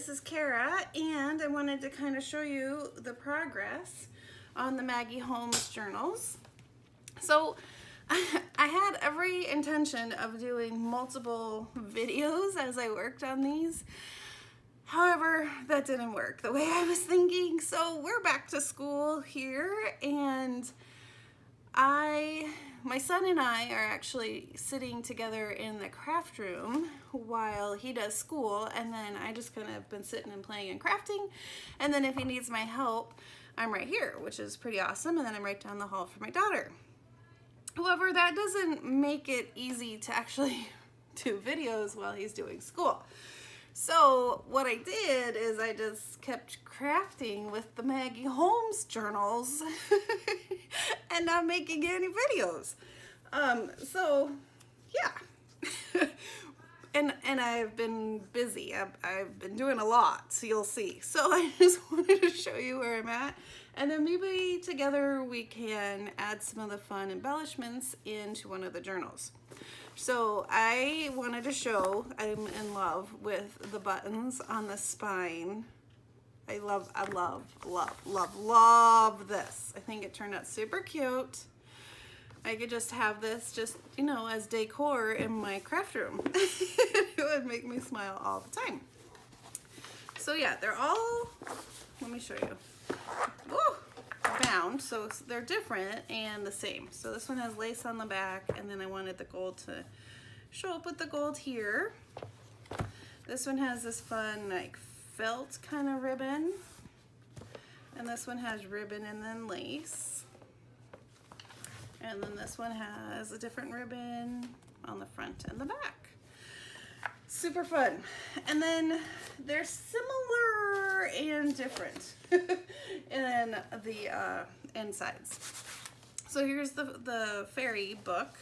this is Cara, and I wanted to kind of show you the progress on the Maggie Holmes journals. So I had every intention of doing multiple videos as I worked on these. However, that didn't work the way I was thinking. So we're back to school here, and my son and I are actually sitting together in the craft room while he does school, and then I just kind of been sitting and playing and crafting, and then if he needs my help, I'm right here, which is pretty awesome, and then I'm right down the hall for my daughter. However, that doesn't make it easy to actually do videos while he's doing school. So what I did is I just kept crafting with the Maggie Holmes journals and not making any videos. So yeah, and I've been busy. I've been doing a lot, so you'll see. So I just wanted to show you where I'm at, and then maybe together we can add some of the fun embellishments into one of the journals. So I wanted to show I'm in love with the buttons on the spine. I love this. I think it turned out super cute. I could just have this just, you know, as decor in my craft room. It would make me smile all the time. So yeah, they're all, let me show you. Woo! Bound, so they're different and the same. So this one has lace on the back, and then I wanted the gold to show up with the gold here. This one has this fun like felt kind of ribbon, and this one has ribbon and then lace, and then this one has a different ribbon on the front and the back. Super fun. And then they're similar and different in the insides. So here's the fairy book,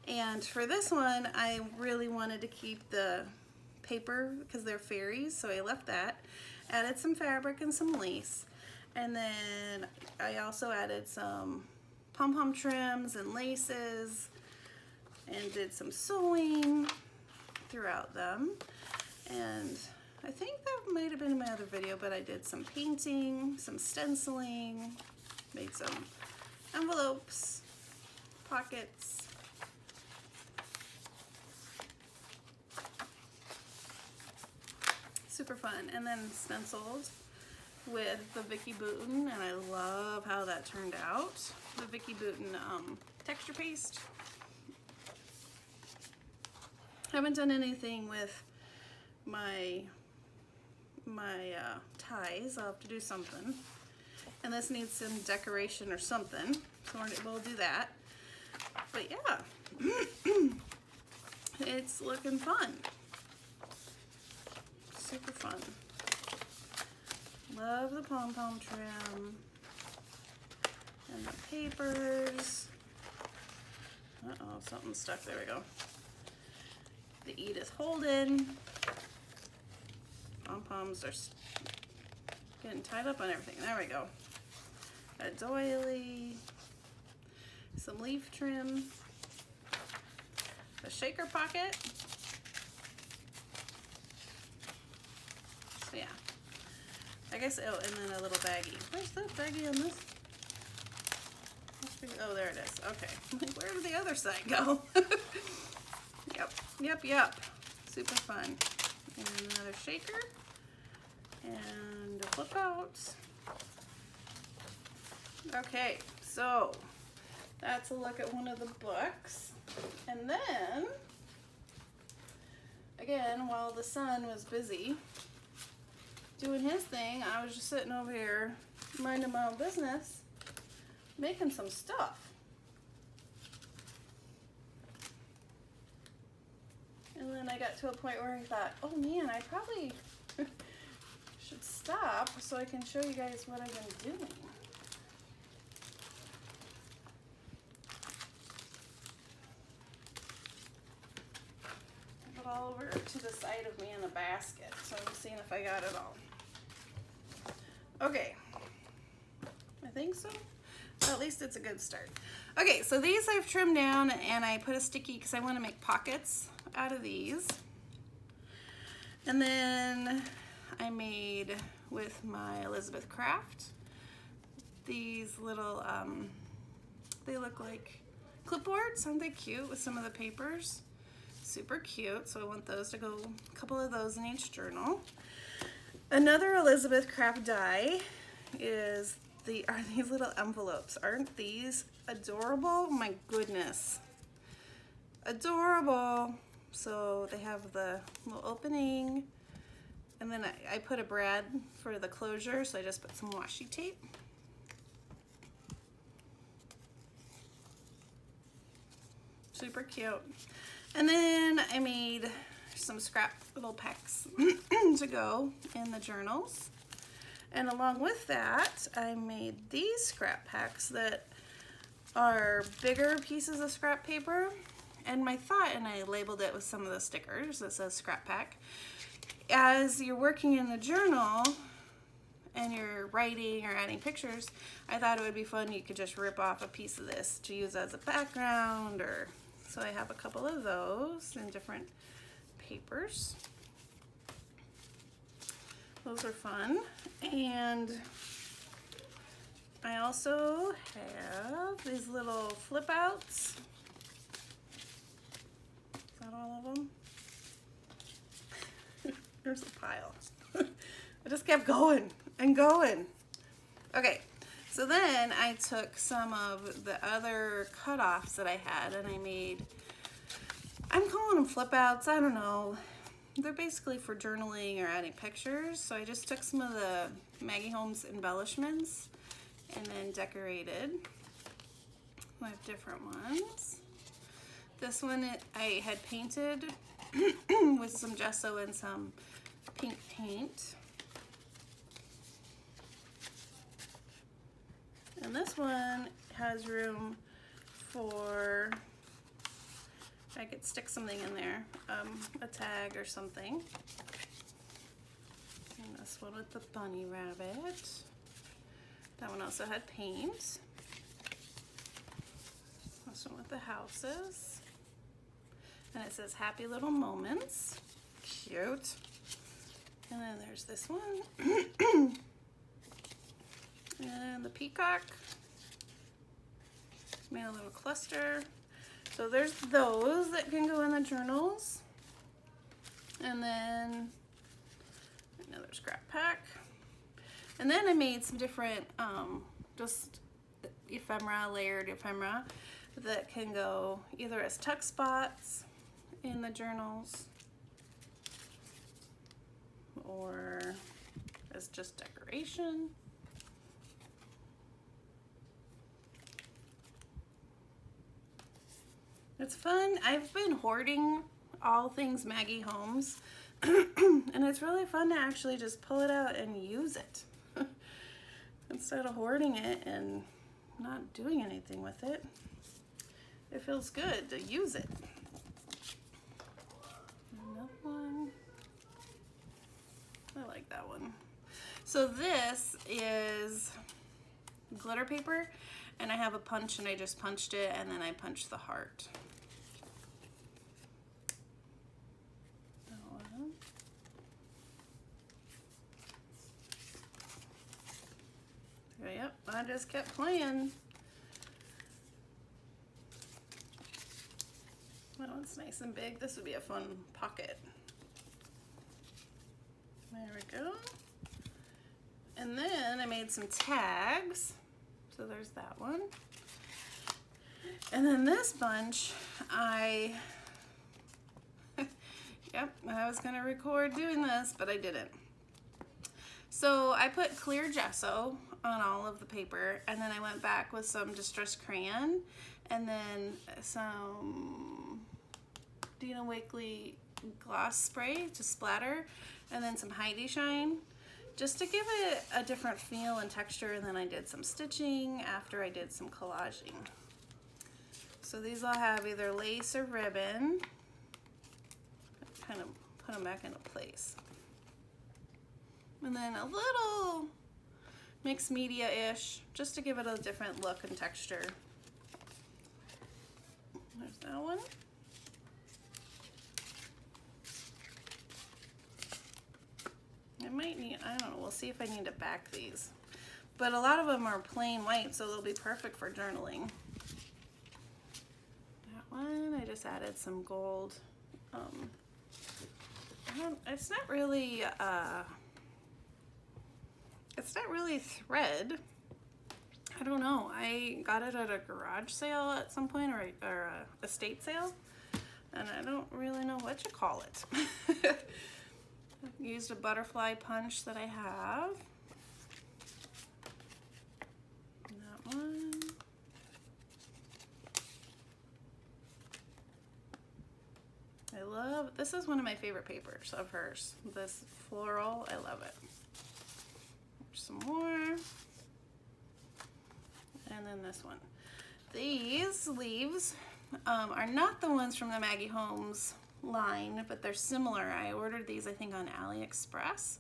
and for this one I really wanted to keep the paper because they're fairies, so I left that, added some fabric and some lace, and then I also added some pom-pom trims and laces and did some sewing throughout them. And I think that might have been in my other video, but I did some painting, some stenciling, made some envelopes, pockets. Super fun. And then stenciled with the Vicky Bouton, and I love how that turned out. The Vicky Bouton texture paste. Haven't done anything with my ties. I'll have to do something, and this needs some decoration or something, so we'll do that. But yeah, it's looking fun, super fun. Love the pom-pom trim and the papers. Uh-oh, something's stuck. There we go. The Edith Holden. Pom-poms are getting tied up on everything. There we go. A doily. Some leaf trim. A shaker pocket. So yeah. I guess, oh, and then a little baggie. Where's the baggie on this? Oh, there it is. Okay. Where did the other side go? Yep. Super fun. And another shaker. And a flip out. Okay, so that's a look at one of the books. And then, again, while the son was busy doing his thing, I was just sitting over here minding my own business, making some stuff. And then I got to a point where I thought, oh man, I probably should stop so I can show you guys what I've been doing. Put it all over to the side of me in a basket, so I'm seeing if I got it all. Okay, I think so. Well, at least it's a good start. Okay, so these I've trimmed down, and I put a sticky because I want to make pockets out of these. And then I made with my Elizabeth Craft these little, they look like clipboards. Aren't they cute with some of the papers? Super cute. So I want those to go, a couple of those in each journal. Another Elizabeth Craft die are these little envelopes. Aren't these adorable? My goodness. Adorable. So they have the little opening, and then I put a brad for the closure, so I just put some washi tape. Super cute. And then I made some scrap little packs to go in the journals. And along with that, I made these scrap packs that are bigger pieces of scrap paper. And my thought, and I labeled it with some of the stickers that says scrap pack, as you're working in the journal and you're writing or adding pictures, I thought it would be fun. You could just rip off a piece of this to use as a background, or so I have a couple of those in different papers. Those are fun. And I also have these little flip outs. Is that all of them? There's a pile. I just kept going and going. Okay, so then I took some of the other cutoffs that I had and I made, I'm calling them flip outs, I don't know. They're basically for journaling or adding pictures. So I just took some of the Maggie Holmes embellishments and then decorated. I have different ones. This one I had painted with some gesso and some pink paint. And this one has room for, I could stick something in there, a tag or something. And this one with the bunny rabbit. That one also had paint. This one with the houses. And it says happy little moments. Cute. And then there's this one. And the peacock. Made a little cluster. So there's those that can go in the journals. And then another scrap pack. And then I made some different just ephemera, layered ephemera that can go either as tuck spots in the journals or as just decoration. It's fun. I've been hoarding all things Maggie Holmes and it's really fun to actually just pull it out and use it instead of hoarding it and not doing anything with it. It feels good to use it. Another one. I like that one. So this is glitter paper and I have a punch and I just punched it and then I punched the heart. Yep, I just kept playing. That one's nice and big. This would be a fun pocket. There we go. And then I made some tags. So there's that one. And then this bunch, yep, I was gonna record doing this, but I didn't. So I put clear gesso on all of the paper, and then I went back with some distressed crayon, and then some Dina Wakley gloss spray to splatter, and then some Heidi Shine, just to give it a different feel and texture, and then I did some stitching after I did some collaging. So these all have either lace or ribbon. Kind of put them back into place. And then a little mixed media-ish, just to give it a different look and texture. There's that one. And my I don't know, we'll see if I need to back these. But a lot of them are plain white, so they'll be perfect for journaling. That one, I just added some gold. It's not really thread. I don't know. I got it at a garage sale at some point, or a estate sale, and I don't really know what you call it. I used a butterfly punch that I have. That one. I love, this is one of my favorite papers of hers. This floral, I love it. There's some more. And then this one. These leaves are not the ones from the Maggie Holmes line, but they're similar. I ordered these, I think, on AliExpress,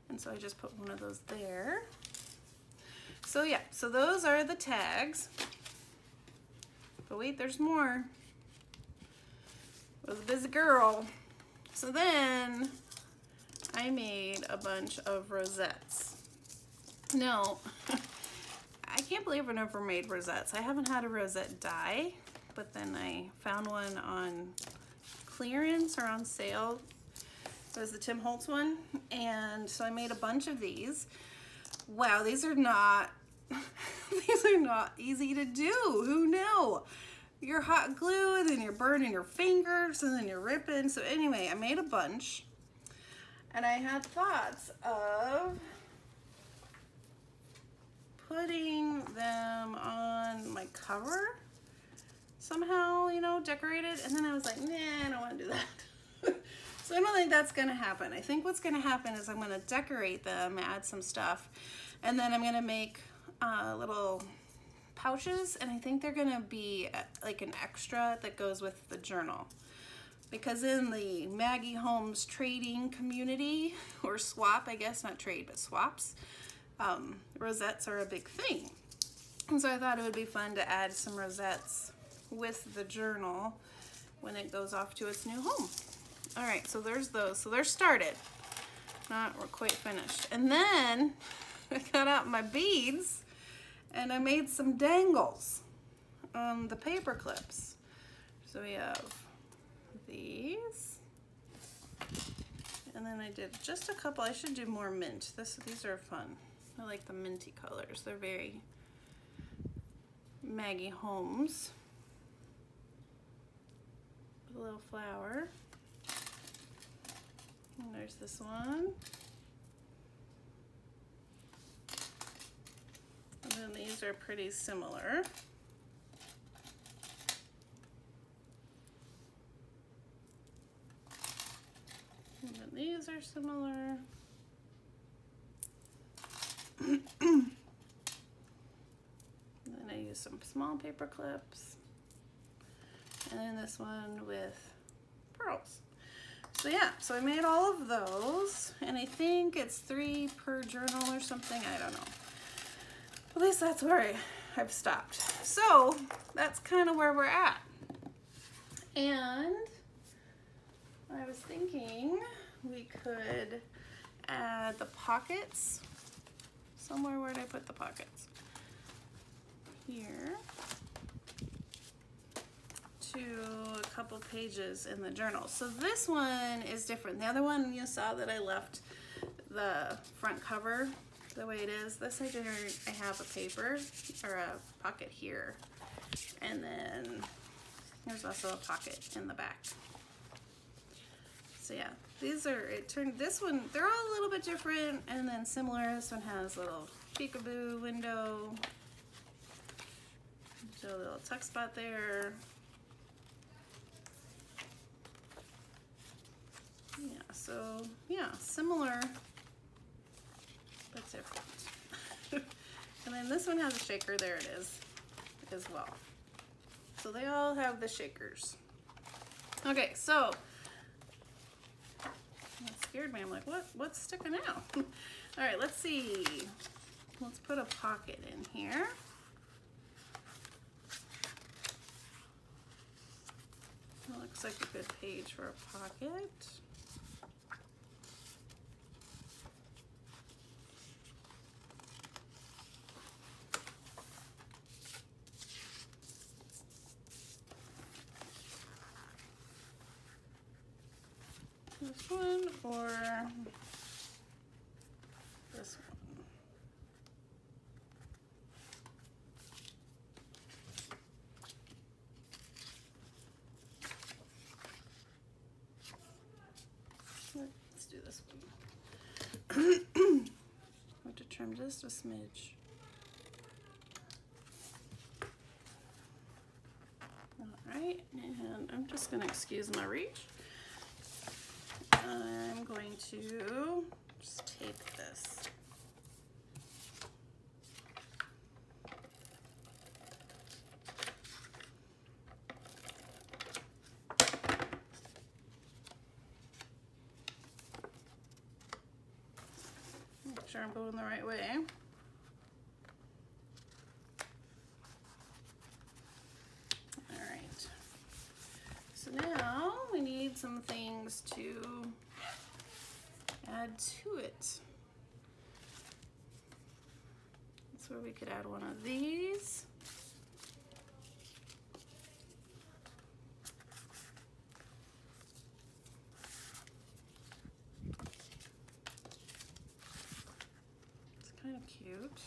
and so I just put one of those there. So yeah, so those are the tags. But wait, there's more. I was a busy girl. So then I made a bunch of rosettes. No, I can't believe I've never made rosettes. I haven't had a rosette die, but then I found one on clearance or on sale. It was the Tim Holtz one, and so I made a bunch of these. Wow, these are not these are not easy to do. Who knew? You're hot glue, and then you're burning your fingers, and then you're ripping. So anyway, I made a bunch, and I had thoughts of putting them on my cover somehow, you know, decorated. And then I was like, nah, I don't want to do that. So I don't think that's gonna happen. I think what's gonna happen is I'm gonna decorate them, add some stuff, and then I'm gonna make little pouches, and I think they're gonna be like an extra that goes with the journal. Because in the Maggie Holmes trading community, or swap, I guess, not trade, but swaps, rosettes are a big thing. And so I thought it would be fun to add some rosettes with the journal when it goes off to its new home. All right, so there's those. So they're started, not quite finished. And then I got out my beads and I made some dangles on the paper clips. So we have these, and then I did just a couple. I should do more mint. These are fun. I like the minty colors. They're very Maggie Holmes. A little flower. And there's this one. And then these are pretty similar. And then these are similar. And then I use some small paper clips. And then this one with pearls. So yeah, so I made all of those, and I think it's 3 per journal or something, I don't know. At least that's where I've stopped. So that's kind of where we're at. And I was thinking we could add the pockets somewhere. Where did I put the pockets? Here. To a couple pages in the journal. So this one is different. The other one you saw that I left the front cover the way it is. This I have a paper or a pocket here, and then there's also a pocket in the back. So yeah, these are, this one, they're all a little bit different and then similar. This one has a little peekaboo window, so a little tuck spot there. Yeah, so yeah, similar but different. And then this one has a shaker, there it is, as well. So they all have the shakers. Okay, so that scared me. I'm like, what's sticking out? All right, let's see. Let's put a pocket in here. That looks like a good page for a pocket. This one or this one? Let's do this one. I have to trim just a smidge. Alright, and I'm just going to excuse my reach. I'm going to just tape this. Make sure I'm going the right way. Alright, so now we need some things to add to it. That's where we could add one of these. It's kind of cute.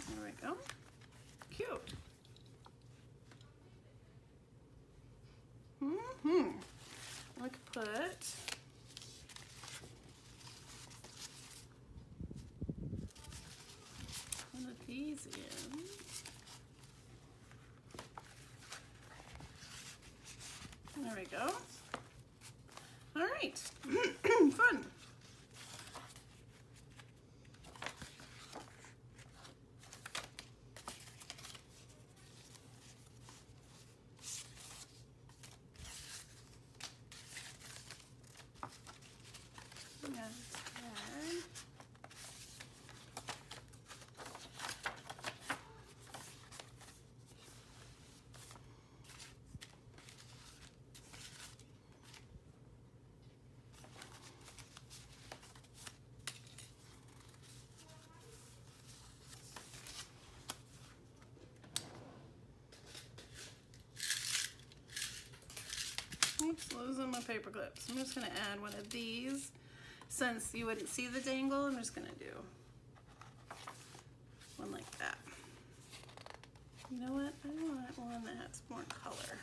There we go. Cute. I could put one of these in. There we go. All right. Fun. Oops, losing my paper clips. I'm just going to add one of these. Since you wouldn't see the dangle, I'm just going to do one like that. You know what? I want one that has more color.